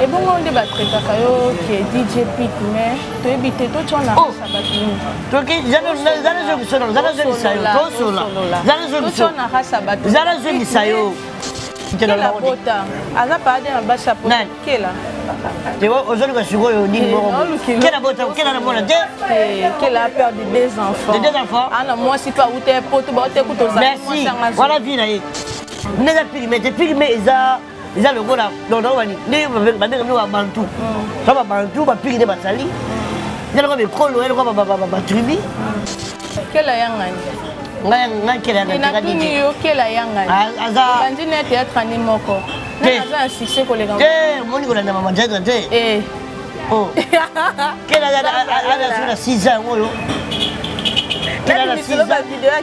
Et bon, on débat très cacayo qui est DJ Pic, mais tu es bité, toi tu en as sabatini. Toi qui, j'allais je solo, j'allais je misayo, toi solo. J'allais je misayo. Toi tu en as sabatini. J'allais je misayo. Quelle la bota? Aza pas de basa pour quelle là? Tu vois, aujourd'hui je suis au niveau. Quelle la bota? Quelle la bota? Quelle a peur de deux enfants? De deux enfants? Ah non, moi c'est pas où t'es pote, bah t'es couteau. Merci. Voilà vie là. N'est pas pigmé, t'es pigmé, ils ont le goût là. Non non, on dit, nous va bantu. Ça va bantu, va pigmer va sali. Il y a le goût colo, il y a le goût va tribu. Quelle a yanga? Ngai quelle a yanga? Inatuni yo quelle a yanga? Aza. Bandine théâtre animoko. Naza un succès collègue. Mon niveau là na maman j'ai traité. Oh. Quelle a 6 ans oh. Quelle a 6 ans?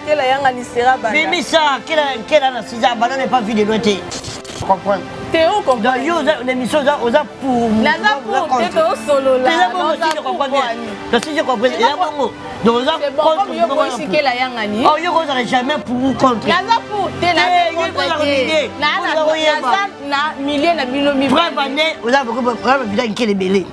Quelle a yanga ni sera bana. Mais ça, quelle a 6 ans? Bana n'est pas vu de l'autre. Comprends? Théo comprend. Donc yo l'émission aux pour. Naza pour Théo solo là. Je comprends bien. Donc si je comprends, il y a bon mot. Donc on a contre yo boisi quelle a yanga ni. Oh yo n'aurait jamais pour ou contre. Naza pour Théo na milliers na bino mi. Vrai bané, on a beaucoup vraiment bien qui les belé.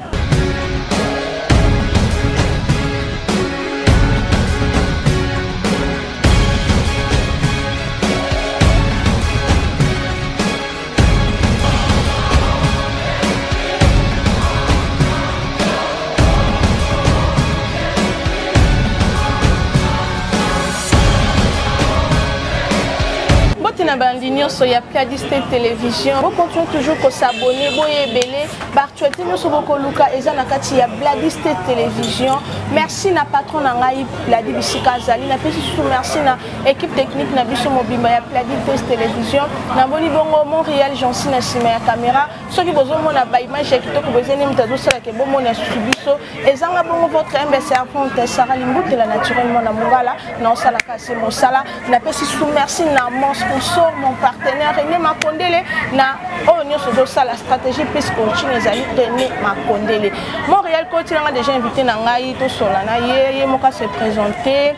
Na bandinyo so ya Pladiste télévision. Vous continuez toujours à s'abonner, boye belé, bartuete no so boko luka eza na kati ya Pladiste télévision. Merci na patron na ngai Pladi Bisika Zali na pesi sous merci na équipe technique na biso mobimba ya Pladiste télévision. Na boni bongo Montréal Jansi na sima ya caméra. Soki bozo mona ba image ya kitoko bezeni mutazo sala ke bomo na subiso ezanga bongo votre MB servante Sarah Limbutela naturellement na mungala na osala kasi mosala na pesi sous merci na mon sponsor mon partenaire René Makondele na Onyo Sozo la stratégie plus coaching ezali René Makondele. Montréal Coach a déjà invité na ngai to solana ye moka se présenter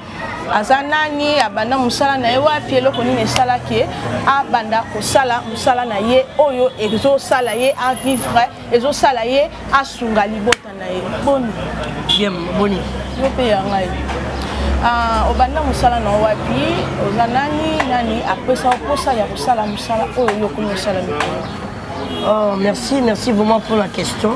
azanani abanda musala na ye wapi eloko nini esala ki abanda kosala musala na ye oyo ezo sala ye a vivre ezo sala ye asunga libota na ye boni bien boni yo pe ya ngai obanda musala na wapi nani apesa posa ya kosala musala oyo yoko musala mikolo. Oh merci vraiment pour la question.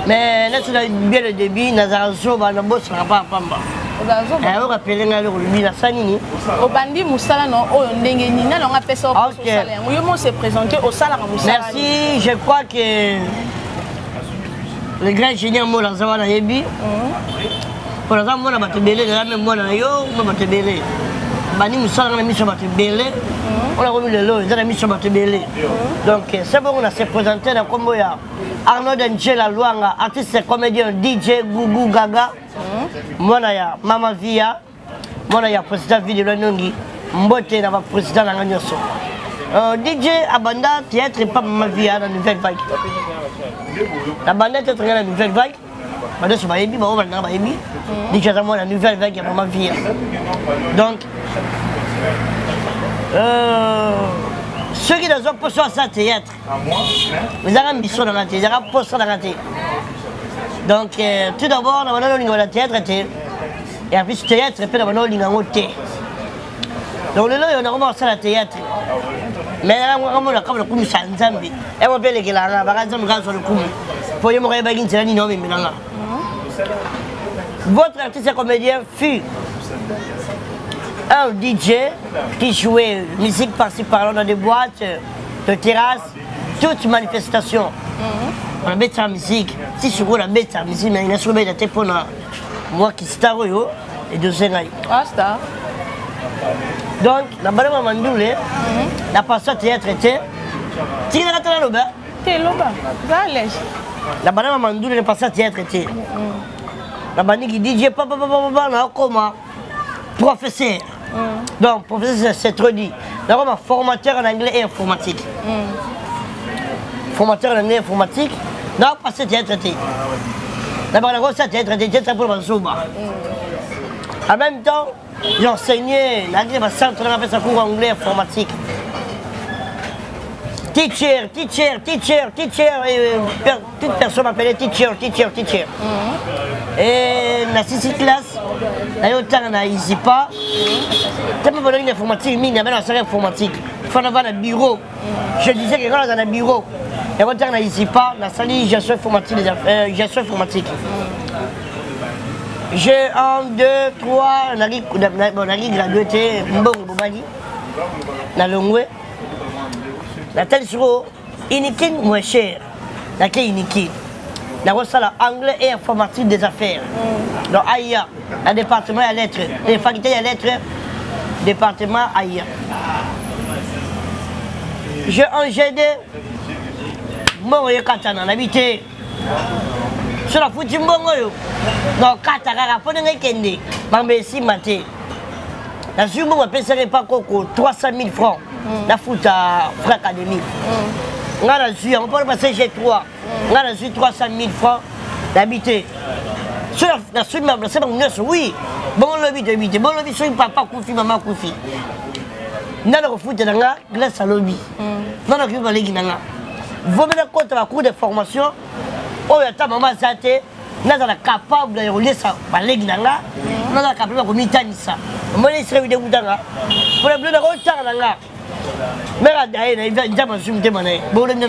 Mais là tu as bien le début Nazarazo ba na boss na pa pamba. Ogazo ba. On rappelle nga le lubi na sanini. Obandi musala na oyo ndenge nini na nga pesa posala yango yo mo se présenter au sala ka musala. Merci, je crois que le grand ingénieur mo la zawana yebi. Pour exemple, moi, je suis même moi, je suis belé. Bani musala na mission batu belé. On a remis le lot, ils ont mis sur batu belé. Donc c'est bon, on a se présenté dans combo ya Arnaud Denchela Luanga, artiste comédien DJ Gougou Gaga. Moi na ya Mama Via. Moi na ya président Vidéo Nongi. Mbote na ba président na nyoso. DJ Abanda théâtre pas Mama Via dans nouvelle vague. La bande est dans la nouvelle vague. Madame sur Baïbi, on va dans Baïbi. Déjà dans la nouvelle vague, il y a Maman Via. Donc, ceux qui ont posé à ça théâtre, ils ont ambition dans la théâtre, ils ont posé dans la théâtre. Donc, tout d'abord, on a le théâtre et après ce théâtre, on a le thé. Donc, le on a commencé à théâtre. Mais on a comme le coup de Sanzambi. Et on peut les gars, on va sur le coup. Pour y mourir, c'est la ligne. Votre artiste comédien fut un DJ qui jouait musique par-ci par-là dans des boîtes, de terrasses, toute manifestation. On a mis sa musique. Si je vois la bête sa musique, mais il a trouvé des tépons moi qui star et de Zenai. Ah, star. Donc, la bonne Mandoule, la passation théâtre était. Tu es là, le bas? Tu es là, la banane Mandoule, la passation théâtre était. La banane qui dit, papa, comment professeur. Donc, professeur, c'est trop dit. D'abord, formateur en anglais et informatique. Formateur en anglais et informatique. D'abord, passé théâtre était. D'abord, la grosse théâtre était pour le Souba. En même temps, j'ai enseigné l'anglais, ma centre, on appelle ça cours anglais informatique. teacher. Et toute personne m'appelait teacher. Et dans la 6e classe, on n'a ici pas. Tu n'as pas besoin d'informatique, mais il y a une informatique. Il faut avoir un bureau. Je disais que quand on a un bureau, et on n'a ici pas, dans la salle de gestion informatique. J'ai 1, 2, 3, on a gradué, Mbongo Bobali, dans l'Ongwe. La telle sur Inikin moins cher, laquelle Inikin. Dans le salon anglais et informatique des affaires. Donc AIA, le département à lettres, les facultés à lettres, département AIA. J'ai enchaîné mon katana, habité sur la foutue mbongo. Donc katana, pour ne kende, m'embêter maté. La suite, on ne pas 300 000 francs. La foot à Frère Académie. On a reçu, on peut passer chez 3. On a reçu 300 000 francs d'habiter. Sur la suite, oui. Bon, le but, bon, le but, sur papa Koufi, maman Koufi. On a le foot dans la glace à lobby. On a le foot dans la vous mettez compte de la cours de formation. Oh, il y a maman Zate. On est capable de rouler ça. On est capable de rouler ça. On est capable de rouler ça. Pour le bleu de retard, mais il y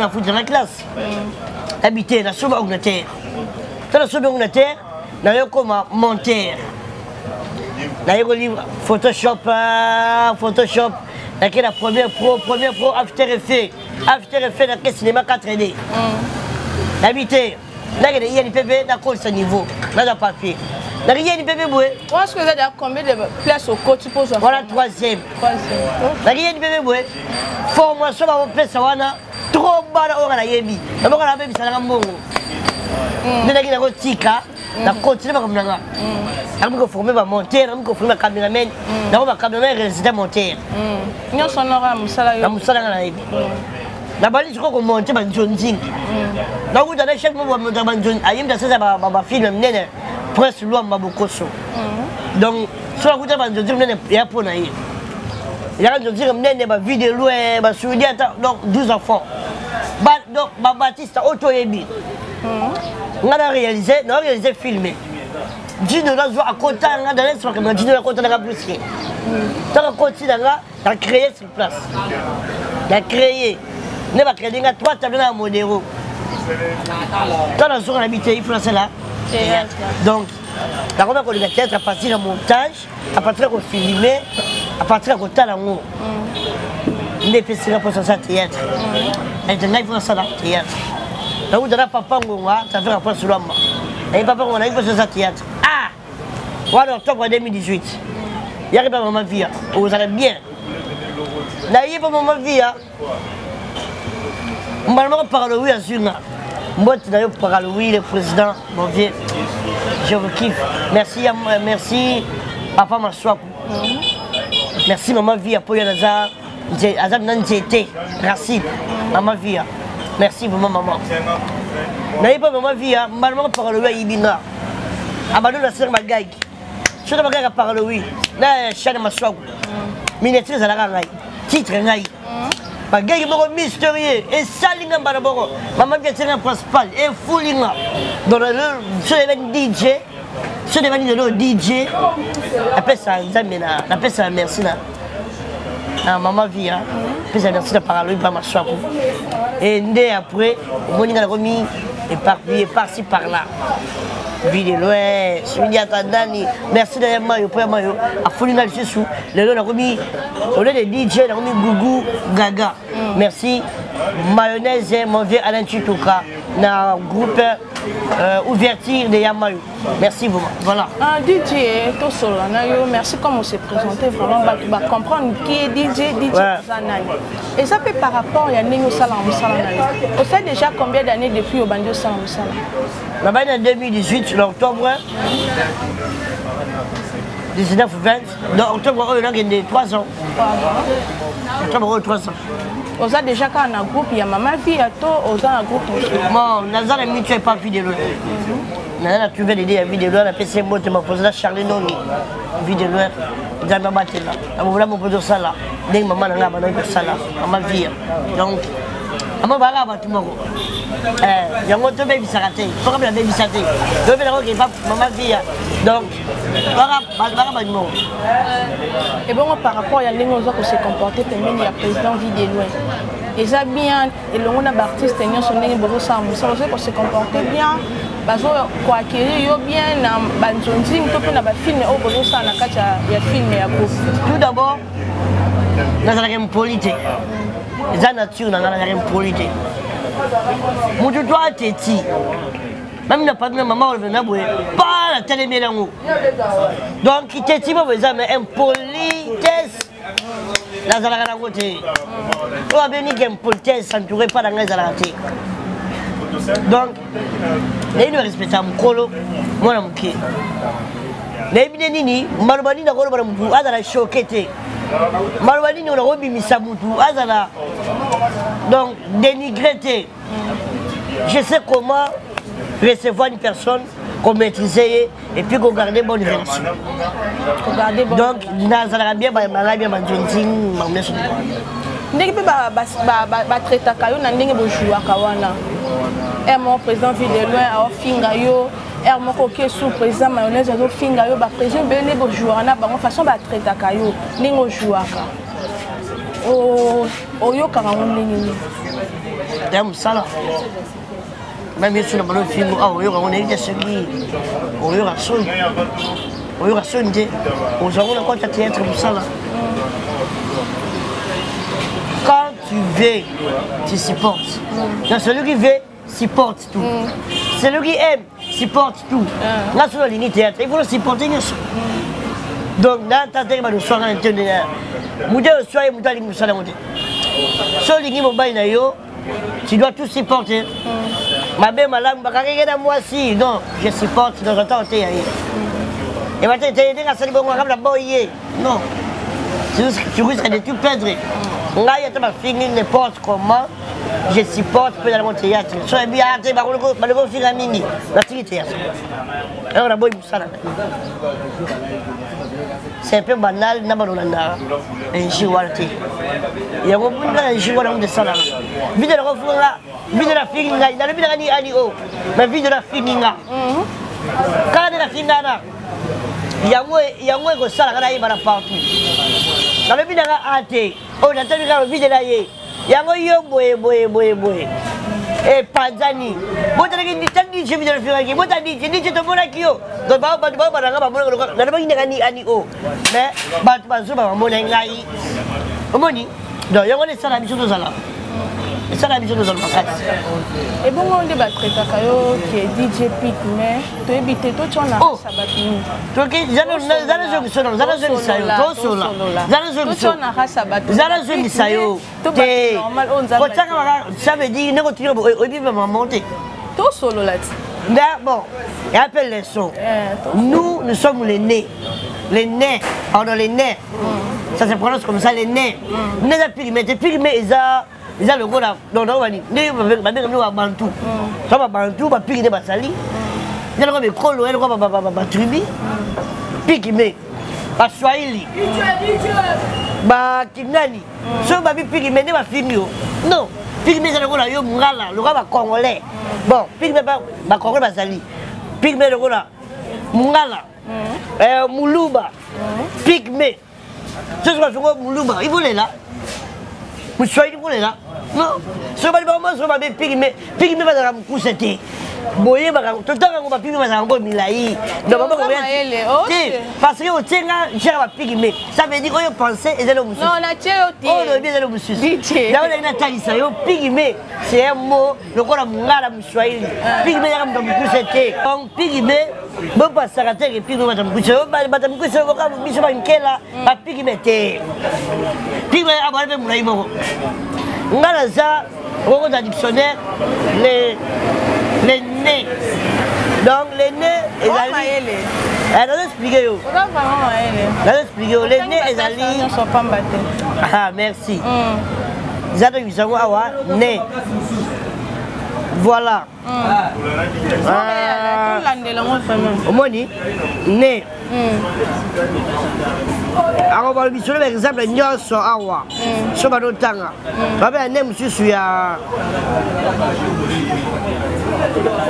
a un foot dans la classe. Habiter la sous Angleterre. Dans la sous Angleterre, il y a comme monter. Il y a un livre Photoshop. Il y a la première pro After Effects. After Effects dans le cinéma 4D. Habiter. Là, il y a des INPP dans ce niveau. Là, il y a papier. Là, il y a des INPP. Est-ce que vous avez combien de places au coach? Voilà, 3e. Là, il y a des INPP. Formation à place, trop bas à la Yébi. D'abord, on a même ça, on a dit que tika, on a continué comme ça. On a formé un monteur, on a formé un caméraman, on a caméraman réalisé un monteur. Nous sommes en Yébi. La balise, je crois qu'on monte un John Zing. Donc, vous avez chaque moment un John Ayim, c'est ça, ma fille, presque loin de Mabokoso. Donc, sur la route de John Zing, il y a pour naïr. Il y a un John Zing, il y a une vidéo, donc 12 enfants. Donc, Baptiste, auto-ébi. On a réalisé, filmé. Dino a joué à côté, on a donné ce qu'on a dit, on a côté de la poussière. Tant qu'on continue, on a créé sur place. On a créé. On a créé 3 tableaux à Modéro. Dans la zone habitée, il faut lancer là. Donc, la première chose théâtre à partir du montage, à partir du filmé, à partir du talent. On est fait pour ça théâtre. Et maintenant, il faut lancer là théâtre. Là où papa, ça fait un point sur l'homme. Et papa, on a fait ça théâtre. Ah! Voilà, octobre 2018. Il y a pas maman vie. Vous allez bien. Là, il y a pas maman vie. On va parler oui à Zuna. Moi, tu as parlé oui, le président, mon vieux. Je vous kiffe. Merci, papa Maswaku. Merci, maman vie, pour Azar. Azar Nanzete, Racine, maman vie. Merci, maman. N'a pas maman vie, maman parle oui à Ibina. Abadou la sœur Magaï. Je ne sais pas parler oui. Là, Chane Maswaku. Miniature à la rangaï. Titre rangaï. Bagay est mystérieux et salinga baraboro. Maman qui est un principal et foulinga. Dans le sur les DJ, sur les le DJ. Après ça, Zamena, après ça merci là. Ah maman vie hein. Après ça merci de parler par ma soeur. Et dès après, on a remis et par-ci par-là. Vidéo, merci d'ailleurs Mayo, pour Mayo, à Folinal Sessou, le remis, au lieu de DJ, on a remis Gougou Gaga. Merci, mayonnaise, mon vieux Alain Chitouka, dans le groupe Ouverture de Yamayo. Merci vraiment. Voilà. DJ, merci comme on s'est présenté, vraiment, on va comprendre qui est DJ Zanani. Et ça fait par rapport à Néo Salam Salam. On sait déjà combien d'années depuis au Bandio Salam Salam? Là-bas, en 2018, l'octobre 19 ou 20, dans octobre, on a gagné 3 ans. Octobre, 3 ans. On a déjà quand on a un groupe, il y a maman vie à toi, on a un groupe. Bon, on a mis, tu n'as pas vidéo. On a trouvé l'idée à vidéo, on a fait ces mots, tu m'as posé là, Charlie Noni, vidéo, dans ma bâtille là. On voulait me poser ça là. Dès que maman a ça là, maman vie. Donc, amo baka bato moko yango tobebisaka te soka mpe nabebisa te tobelako ke mama via donc baka bato moko. Et bon, par rapport à l'ingénieur qui se comporter pembeni ya président Vide loin. Et ça bien, et le monde d'artistes n'ont son nez beaucoup ça, mais ça aussi pour se comporter bien, parce que quoi acquérir yo bien na banzonzi, tout peut na ba film au beaucoup ça na kacha ya film ya beaucoup. Tout d'abord, dans la impolité, la nature dans la impolité. Mon doigt téti. Même n'a pas de maman ou de pas la télé donc il téti pas besoin mais impolitesse. Dans la côté. On a bien dit qu'impolitesse ça ne pourrait pas dans la côté. Donc, les nous respectons mon colo, moi mon pied. Les bidénini, Marubani n'a pas de azala choqué. Marubani n'a pas de misamutu, azala. Donc, dénigré. Je sais comment recevoir une personne qu'on maîtrisait et puis qu'on gardait bonne relation. Donc, nazala bien, bien, ndenge pe ba traita kayo na ndenge bo jouer kawana mon président Vide loin a finga yo moko ke sous président mayonnaise a finga yo ba président bele bo jouer na bango façon ba traita kayo ndenge o jouer ka o yo ka ngone ndenge ni sala même si on a pas film o yo ka ngone ni seki o yo ka son de o zo ngona ko théâtre musala. Quand tu veux, tu supportes. Donc celui qui veut, supporte tout. Celui qui aime, supporte tout. Là, sur la ligne théâtre, il faut le supporter. Donc, dans ta tête, nous sommes en train de dire, nous sommes en train de dire, sur la ligne mobile, tu dois tout supporter. Ma belle malade, moi si, non, je supporte, dans le temps, et maintenant, tu es dit, non, tu risques de tout perdre. Là, il y a fini n'importe comment, je supporte dans mon théâtre. Soit bien, je vais faire un mini, la théâtre. Alors, on a beau c'est un peu banal, n'a pas de chihuahua. Il y a un chihuahua de salade. Vide de la refoula, vide de la finga, il y a le bidani anio, mais vide de la finga. Quand de la finga, il y a moins que ça, il y a partout. Dans le bidana ate, on a tenu le vide là, il y a un boy. Et Panzani. Moi, je dis, je vais le faire. Moi, je dis, je te montre qui yo. Donc, et bon, on débat très takayo qui est DJ Pic, mais tu es habité, toi tu en as sabatini. Donc, ça veut dire bon, et appelle les sons. Nous sommes les nez. Les nez, pardon, les nez. Ça se prononce comme ça, les nez. Les pygmées, ils ont le goût là. Non, on va dire. Nous, on bantou. Ça va bantou, on va pygmée, basali. Ils ont le colo, ils ont le tribu. Pygmée. Ba Swahili. Ba Kinani. Ça va dire pygmée, ne va finir. Non. Pygmée, c'est le goût là, yo mungala, le gars congolais. Bon, pygmée, ba congolais, basali. Pygmée, le goût là. Mungala. Moulouba. Pygmée. Ce soit sur Moulouba. Il voulait là. Vous soyez là. Non. Ce n'est pas le moment, ce n'est pas le pygmée. Pygmée va dans la moussette. Boye, tout le temps, on va pygmée dans la milaï. Parce que au Tchéna, j'ai un pygmée. Ça veut dire qu'on pense et c'est le moussette. Non, on a tiré au tir. Oh, le bien de le moussette. Là, on a une talissa. Pygmée, c'est un mot, le corps de Mungala Moussouaïli. Pygmée, c'est dans la moussette. Donc, pygmée, bon, pas ça, et pygmée, dans la moussette. Dans la moussette, on va mise sur une kella, la pygmée. Pygmée, à voir le moulay. On a ça, on a un dictionnaire, les nez. Donc les nez, ils allaient. Elle a expliqué. Elle a expliqué. Les nez, ils allaient. Ah, merci. Ils allaient, ils allaient avoir nez. Voilà. Omoni, né. Alors, on va lui donner l'exemple de Nyonso Awa. Sur ma notanga. On va aller sur ya.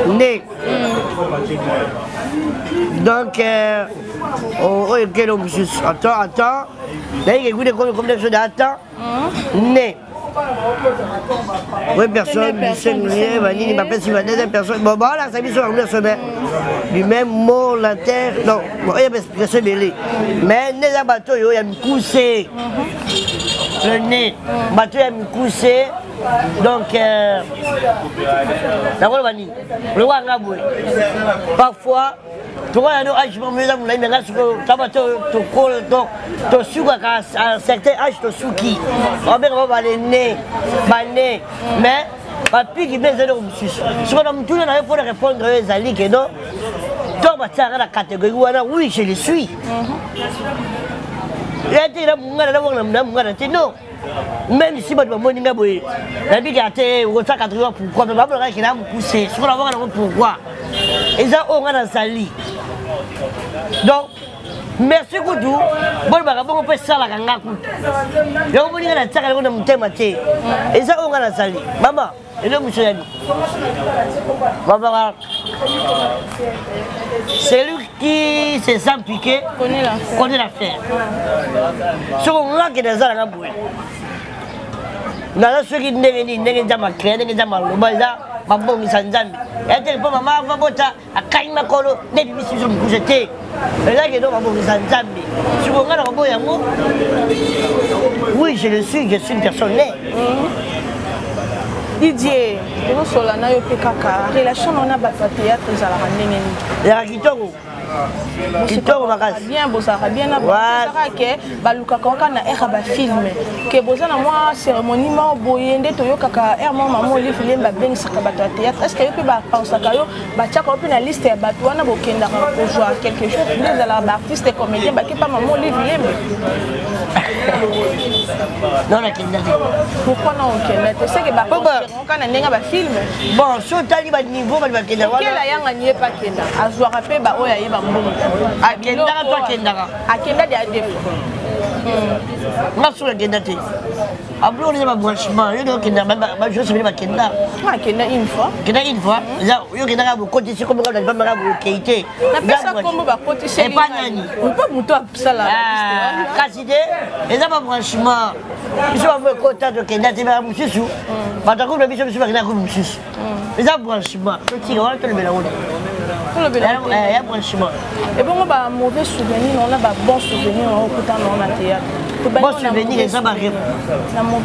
Né. Donc, oh, quel homme juste. Attends. Là, il y a des combinaisons d'attends. Né. Oui, personne, Vanille, il m'appelle si la deuxième personne. Bon, là, ça mis sur la semaine. Du même mot, la terre. Non, il y a une explication mêlée. Mais, les bateaux, il y a une coussée. Le nez. Le bateau, il y a une coussée. Donc, la Vanille. Le roi Ngaboué. Parfois, tu vois, il y a un âge, tu sucres à un certain âge, tu sucres. On va aller nez, bané, mais papi qui baise le monsieur. Si on a tout le monde pour répondre aux alliés que non, donc on va la catégorie oui, je le suis. Il a été là, non. Même si votre maman n'a pas eu, la vie a été au 180 pourquoi, mais pas pour qu'il a poussé. Si on a pourquoi, et ça on a dans sa lit. Donc, merci beaucoup. Bon, on peut ça la ganga. Je vous dis que la terre est un thème. Et ça on a la salle. Maman, et le monsieur. Maman, c'est lui qui s'est sans piquer, connaît l'affaire. Ce qu'on a qui est dans la ganga. Nala soki ndenge njama créer ndenge njama lobaza babongi sanzambi ete po mama va bota akaima kolo ndeti bisiso mukujete elake do babongi sanzambi sikonga na babo yango. Oui, je suis une personne née. Didier, nous sommes là, nous sommes relation on a battu théâtre ezalaka ndenge ni ya kitoko. Kitoko makasi bien bosaka bien na bosaka ke baluka kaka na era ba film ke bozana moi cérémonie ma boyende toyokaka er mama mo livre lemba ben saka bato ya théâtre. Est-ce que yo pe ba pensaka yo ba tiaka pe na liste ya bato wana bokenda ko jouer quelque chose les ala ba artiste comédien ba ke pas maman livre lemba non la kenda pourquoi non kenda tu sais que ba kana ndenga ba film bon so tali ba niveau ba kenda wana kela yanga nie pa kenda azwaka pe ba oya yeba akenda to akenda de adef ngaso akenda te ablo ni ba branchement yo do kenda ba je sais pas kenda akenda une fois yo kenda ka côté c'est comme ka ba mara ko keité na pesa kombo ba côté c'est pas nani on peut muto sala la kaside eza ba branchement biso ba côté de kenda te ba mususu ba ta ko biso ba kenda ko mususu eza branchement to ti wala to le bela wona il y a un branchement. Et bon, on a un mauvais souvenir, on a un bon souvenir, on a un théâtre. Bon souvenir, c'est un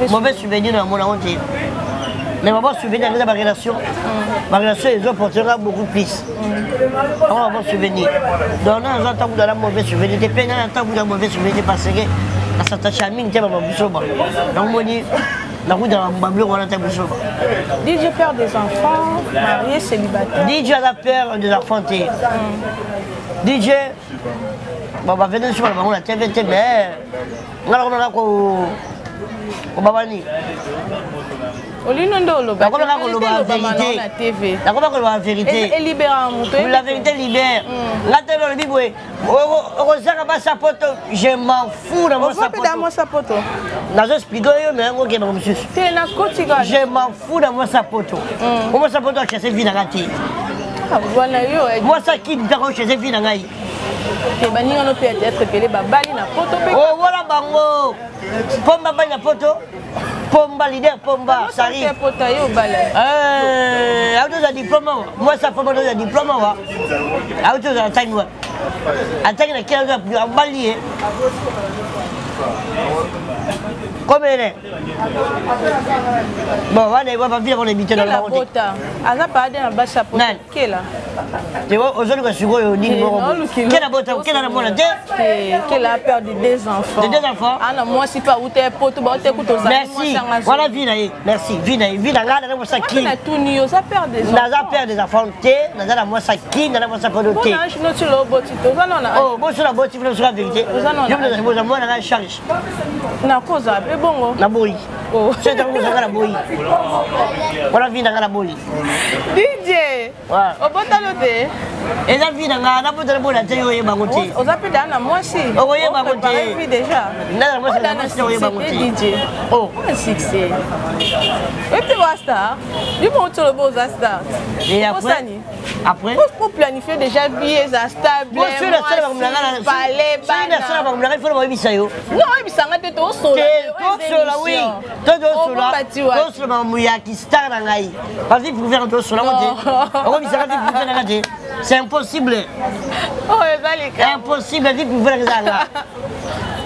mauvais souvenir dans mon honte. Mais mon bon souvenir, c'est ma relation. Ma relation, ils ont porté beaucoup plus. On a un bon souvenir. Donc, on a un mauvais souvenir. Depuis un temps, on a un mauvais souvenir parce que ça s'attache à mine, c'est un mauvais souvenir. Donc, on dit. DJ père des enfants, marié, célibataire. DJ a la peur des enfants. DJ, on va venir sur la TVT, mais on a la vérité. Elle libère la vérité libère. Je m'en fous de mon sapoto. Je m'en fous de mon sapoto. Moi, sapoto, je sais bien. Moi, ça qui me dérange, je sais bien. Oh, voilà, bango. Pomba bali na poto. Pomba leader, pomba, ça arrive. Auto a diplôme. Moi, ça pomba a diplôme. Auto a taille moi. Attaque na kiaga en balier. Comme elle est. Bon, on va vivre on habite dans la route. Aza pas dans bas chapeau. Quelle là? Tu vois aujourd'hui que je suis au niveau. Quelle bota, quelle la monnaie? Quelle a peur de deux enfants. De deux enfants? Ah moi si pas où t'es poto, bah t'es couteau. Merci. Voilà vie merci. Vie la garde dans sa qui. Na tout nio, ça perd des enfants. Na perd des enfants. Na la moi sa qui, na moi sa poto. Bon, je ne suis là botito. Oh, bon sur la botito, sur la vérité. Je me demande moi na charge. Na cause bongo. Na boy. Oh. C'est un peu ça la boy. Voilà vie dans la boy. DJ. Ouais. Au botalote. Et la vie dans la boy de la boy la télé oye bangote. Aux appels dans moi aussi. Oye bangote. Oui déjà. Non, moi c'est la moi oye bangote. DJ. Oh. Un succès. Et puis Wasta. Dis-moi où tu le beau Zasta. Et après. Après. Pour planifier déjà vie Zasta. Moi je suis la seule à me la parler. Je suis la seule à me la il faut le voir bisayo. Non, il s'en a été au sol. Tosola oui. Tosola. Tosola muyaki star na ngai. Vas-y pour faire tosola c'est impossible. Oh, impossible de pour faire ça.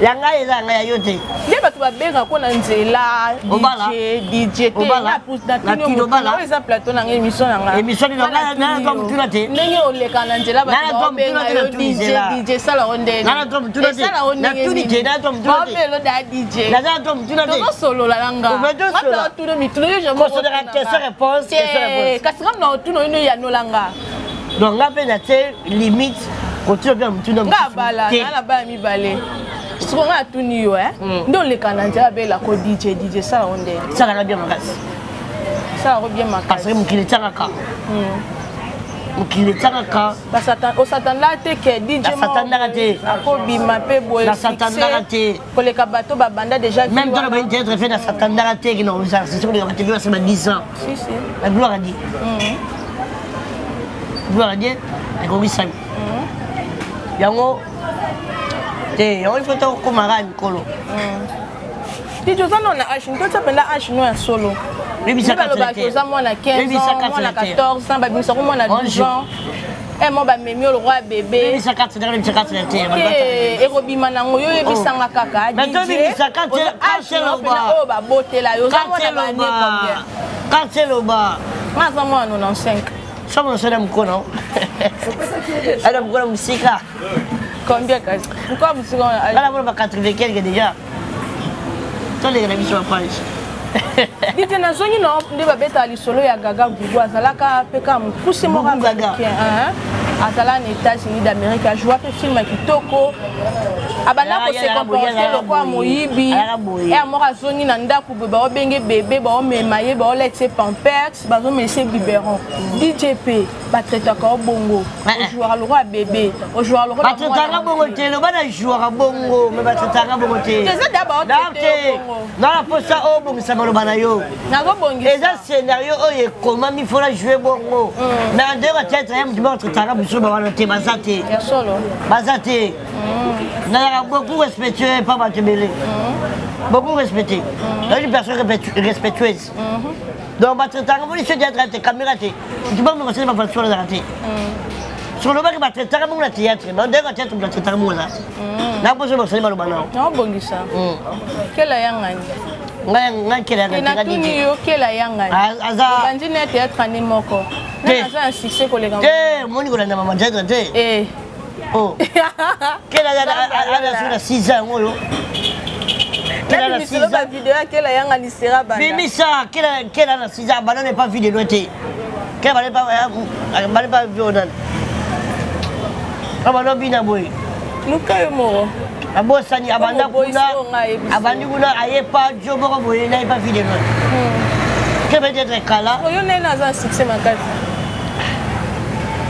Yanga ezanga yote. Les bato ba benga ko na nzela DJ te na pousse na tino par exemple plateau na émission na émission na comme tout la te ndenge oleka na nzela bato ba benga yo DJ sala onde na comme tout la te na tout DJ na comme tout la te ba da DJ na comme tout la te to solo la langa ba to no mitlo yo je mo ko de question réponse kasi comme na tuno ino ya no langa donc là pe na te limite ko tu bien tout no ngabala na ba mi balé si on a tout niyo ndo le kananja bela ko DJ ça on est ça la bien makasi ça va bien makasi parce que mukile tsaka mukile tsaka ba satan o satan la te ke DJ satan na te akobi mape boy na satan na te ko le kabato ba banda déjà même dans le bain être fait na satan na te qui non ça c'est sur les TV c'est 10 ans si si la gloire a dit gloire a dit et ko bisami yango te on faut to komara mikolo ti joza non na ash nto tsapenda ash no ya solo bibisa ka joza mwana 15 ans mwana 14 ans ba bimisa ko mwana 12 ans et moi ba memi le roi bébé bibisa ka tsela bibisa ka tsela te e ko bima nango yo ebisanga kaka mais to bibisa ka tsela o ba botela yo za mwana ba ne combien ka tsela ba maza mwana 95 somo sona mkono ala mkono musika combien kasi pourquoi vous serez ala mwana ba 80 quelque déjà to les la mission page DJ na zongi no nde ba beta lisolo ya Gaga Gugu azalaka peka mpusi mo Gaga azala na États-Unis d'Amérique a joué film kitoko abana ko se comporter le kwa moyibi et amora zongi na ndaku ba obenge bébé ba omemaye ba oletse pampers ba zo mese biberon DJP ba traiter ko bongo o joueur le roi bébé o joueur le roi ba traiter bongo te le bana joueur bongo mais ba traiter bongo te c'est d'abord dans la posta o bongo ça ba bana yo na go bongi et ça scénario o ye comment il faut la jouer bongo na ndeba tete ya mjuma traiter biso ba wana te bazate ya solo bazate na beaucoup respectueux pas Batebele beaucoup respecté une personne respectueuse donc Batretanga vous laissez dire la caméra tu peux me conseiller ma façon de rater sur le bac Batretanga mon théâtre mais on théâtre Batretanga mon là na poso mo sema lobana na bongisa kela yangani ngai kela yangani na tuni yo kela yangani aza bandi na théâtre ni moko na za un succès koleka te moni ko na mama théâtre te oh quelle a la 6 ans ngolo quelle a la 6 ans la vidéo quelle a yanga ni sera banda mais ça quelle a la 6 ans bana n'est pas vu de noter quelle pas vu on abana bina boy luka yo moro abosani abanda kuna ayepa jobo ko boy na pas vu de noter que veut dire kala yo nena za succès makati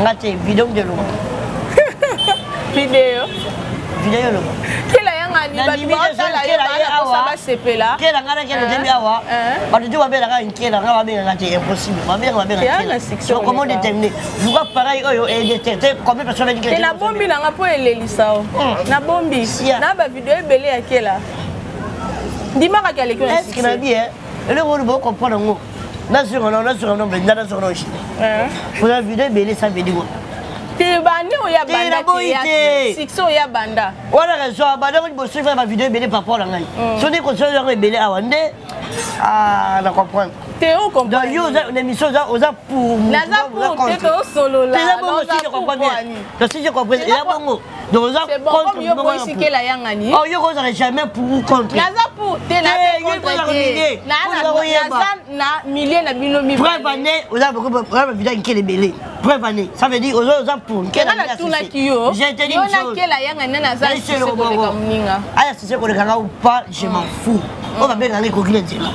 ngate vidéo de l'eau vidéo lo kila yanga ni ba botala yo ba ba sepela kila ngana kila demi awa ba tu ba bela ka nkela ngaba benga ngati impossible ba benga kila comment déterminer luka pareil oyo et détecter combien personne dit que na bombi na ngapo elelisa o na bombi na ba vidéo ebele ya kila ndima ka kale ko est-ce que na bien le rôle bo comprendre ngo na sur non benda sur non pour la vidéo ebele ça veut dire te bandi oya banda te six oya banda wala raison banda ko bo suivre ma vidéo belé par rapport à ngai so ni ko so yo belé awande na comprendre te o comprendre donc yo une émission oza pour naza pour te ko solo la na bon si je comprends bien donc si je comprends il y a bongo donc oza contre yo ko isike la yangani oh yo ko za jamais pour contre naza pour te na contre na millier na bino mi preuve année oza beaucoup preuve vidéo qui est belé preuve année ça veut dire oza pour quel a tout na kiyo j'ai été dit une chose kela yanga nana za aya c'est ce qu'on ou pas je m'en fous on va bien aller coquiller là.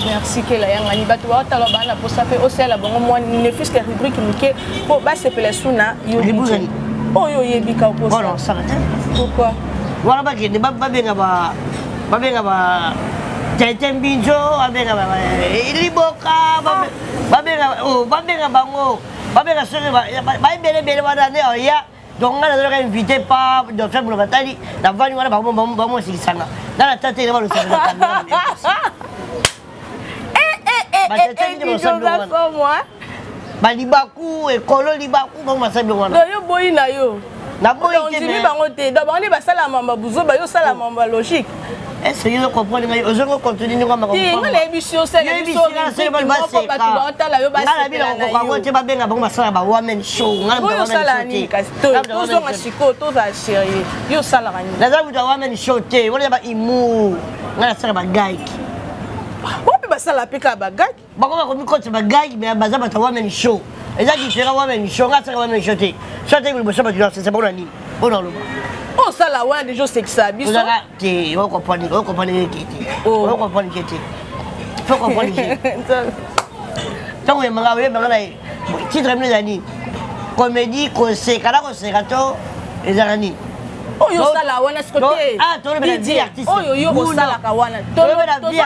Merci que la yanga ni batu wa tala bana pour ça fait aussi la bongo moi ne fils que rubrique muke pour ba sepele suna yo Libuzani. Oh yo yebi ka ko Bon non, ça va. Pourquoi? Voilà ba ke ba benga ba Tete Mbinjo, babenga ba Liboka, babenga bango, babenga sere ba bele wana ne oya. Donc on a invité pas de faire pour le batali, la vanne wana ba mo sikisanga. Dans la tête il va le faire. Moi Balibaku et Kolo Libaku comme ça bien wana. Yo boyi na yo. Na boyi te mais bango te. Donc on est ba sala mamba buzo ba yo sala mamba logique. Est-ce que vous comprenez? Je vais continuer à comprendre. Il y a une émission, c'est une émission. Il y a une émission. Il y a oh ça là ouais des choses c'est que ça biso on comprend qui était on comprend qui était faut comprendre qui tant que manga titre mes amis comédie conseil kala conseil rato les anani oh yo ça là ouais est-ce que ah toi le vie artistique oh yo ça là kawana toi la vie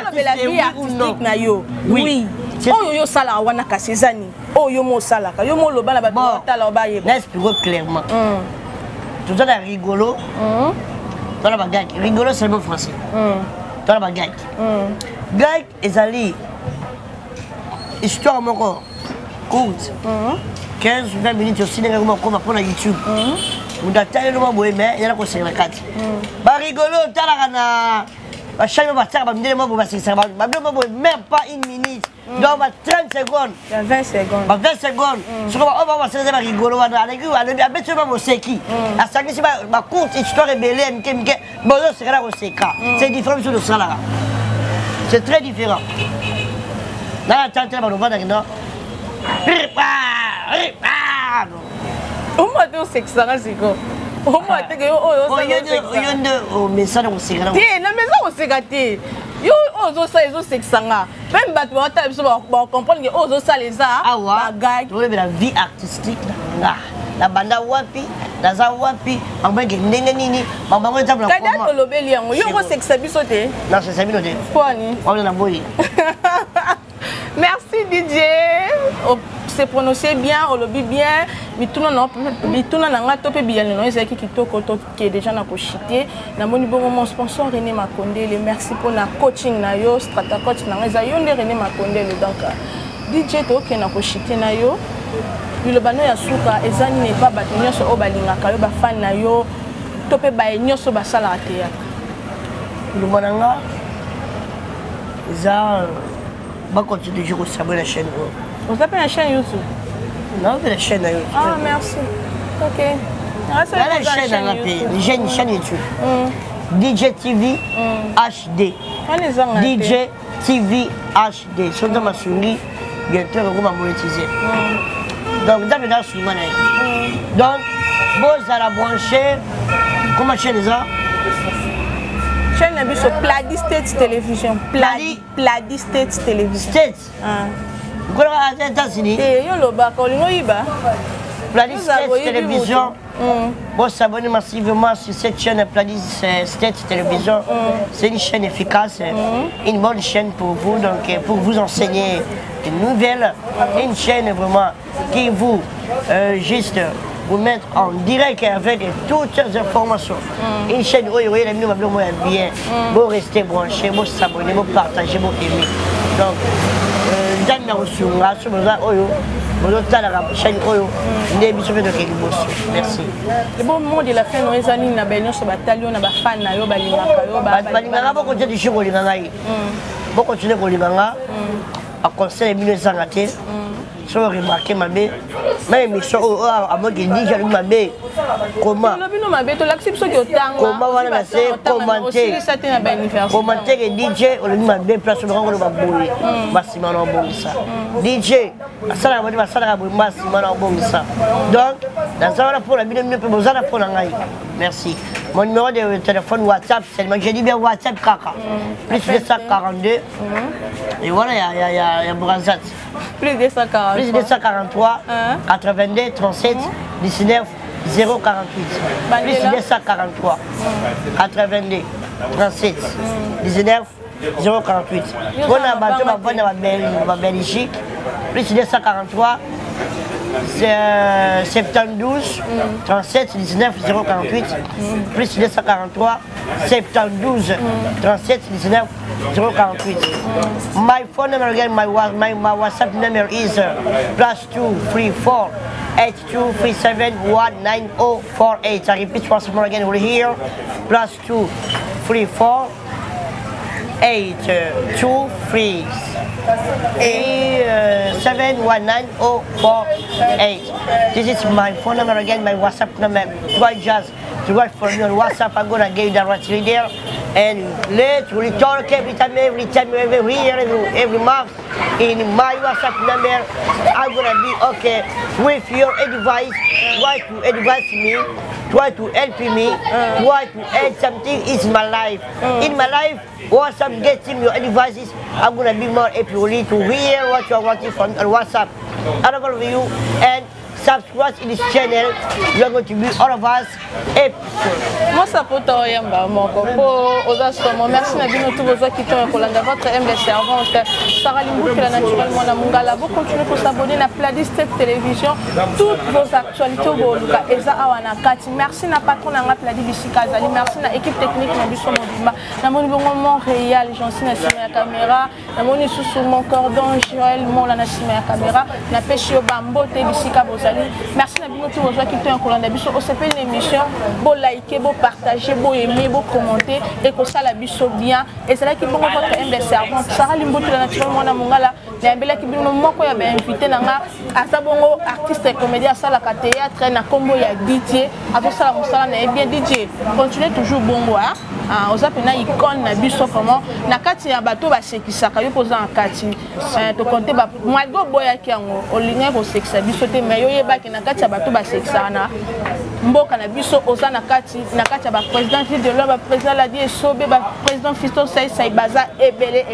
artistique na yo oui oh yo ça là wana kasezani oh yo mo ça là yo mo loba na ba tala ba yeba n'explique clairement tout ça est rigolo. Dans la bagarre, rigolo c'est le mot français. Dans la bagarre. Gag et Ali. Histoire encore courte. 15-20 minutes au cinéma comme pour la YouTube. On a taillé le mot mais il y a la conseil la carte. Bah rigolo, t'as la gana. Chaque fois ça va me dire moi pour passer ça va même pas une minute. Donc 30 secondes. 20 secondes. 20 secondes. Je crois on va se rigolo on a qui à ça c'est ma courte histoire rebelle bon c'est là c'est différent sur le salaire. C'est très différent. Là tu entends on va dans on m'a dit c'est ça c'est quoi on m'a dit que oh mais ça on sait là na maison on sait gâté yo ozo ça ezo sexanga même bato ba ta biso ba comprendre que ozo ça les a ba gag to la vie artistique nga la banda wapi la za wapi ambenge ndenge nini mamango table comment kada to lobeli yango yo ko sexa biso te non c'est ça bino te quoi ni on na boyi merci DJ c'est prononcé bien on le dit bien bituna nanga to pe bien non ezaki kitoko to ke déjà na ko chiter na moni bongo mon sponsor René Makondele merci pour na coaching na yo strata coach na nga yo nde René Makondele donc DJ to ke na ko chiter na yo bilobano ya suka ezani ne pas bato nyonso o balingaka yo ba fan na yo to pe ba nyonso ba sala théâtre bilobanga za ba continuer toujours s'abonner la chaîne. Vous appelez la chaîne YouTube? Non, c'est la chaîne YouTube. Ah, merci. Ok. La chaîne YouTube. DJ TV HD. DJ TV HD. C'est dans ma souris. Bientôt, on va monétiser. Donc, dans le dans sur moi. Donc, vous allez brancher. Comment chaîne ça? Chaîne Nabi sur Pladi States Television. Pladi States Television. States. Vous connaissez les États-Unis? Pladi States Television. Vous s'abonnez massivement sur cette chaîne Pladi States Television. C'est une chaîne efficace, une bonne chaîne pour vous, donc pour vous enseigner des nouvelles. Une chaîne vraiment qui vous juste vous mettre en direct avec toutes les informations. Une chaîne où il y a bien, vous restez branchés, vous s'abonnez, vous partagez, vous aimez. Donc, merci. Le bon moment de la fin, nous avons un bel bataillon, un fan, à conseil si vous remarquez ma mère, même émission à moi qui dit j'allume ma mère. Comment on a fait commenter que DJ on a mis ma mère place on va bouler massivement on bon ça DJ ça la va ça la massivement on bon ça donc dans ça on a pour la minute pour nous pour la merci. Mon numéro de téléphone WhatsApp, seulement j'ai dit bien WhatsApp Kaka. Plus 242. Et voilà, il y a Brazat. Plus 243. Plus 243, 82, 37, 19, 048. Plus 243, 82, 37, 19, 048. On a battu ma Belgique. Plus 243, 72, 37, 19, 048. Plus 243, 72, 37, 19, 048. My phone number again, my WhatsApp number is +234 8237190048. I repeat once more again over here, +234 8237190048. This is my phone number again, my WhatsApp number. Try just to write for me on WhatsApp. I'm gonna give you the right there, and let's talk every time, every year, every month. In my WhatsApp number, I'm gonna be okay with your advice. Try to advise me, try to help me, try to add something in my life. In my life, once I'm getting your advices, I'm gonna be more happy to hear what you're wanting from WhatsApp. I love you and subscribe to this channel. You're going to be all of us episode. Moi ça peut t'oyamba moko po ozasomo. Merci na bino tous vos qui sont kolanda votre humble servante Sarah Limbouk la naturellement na mungala. Vous continuez pour s'abonner na Pladis Télévision. Toutes vos actualités au Luka Eza awana kati. Merci na patron na Pladis Bisika Zali. Merci na équipe technique na biso Mobimba. Na moni bongo Montréal, Jansi na sima ya caméra. Na moni sous mon cordon Joël mon la na sima ya caméra. Na Peshio Bambo te Bisika Bozali. Merci na bino tous vos qui sont kolanda biso. On s'appelle l'émission. Bon liker, bon partager, bon aimer, bon commenter et que ça la biso bien. Et c'est là qui peut votre humble servante. Sarah Limbouk la naturellement na mungala. Na mbela ki bino moko ya ba invité na nga asa bongo artiste et comédien ça la théâtre na combo ya DJ. Ato sala musala na bien DJ. Continuez toujours bongo hein. Oza pena icône na biso comment na kati ya bato ba sekisaka yo poza en kati. To compter ba malgo boya ki yango olinga ko sekisa biso te mais yo yeba ki na kati ya bato ba sekisana. Mboka na biso oza na kati ya ba président ville de l'homme, ba président la die sobe ba président Fiston Sai Baza ebele.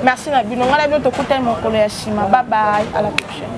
Merci na bino ngala bino to kuta mokolo ya sima. Bye bye, à la prochaine.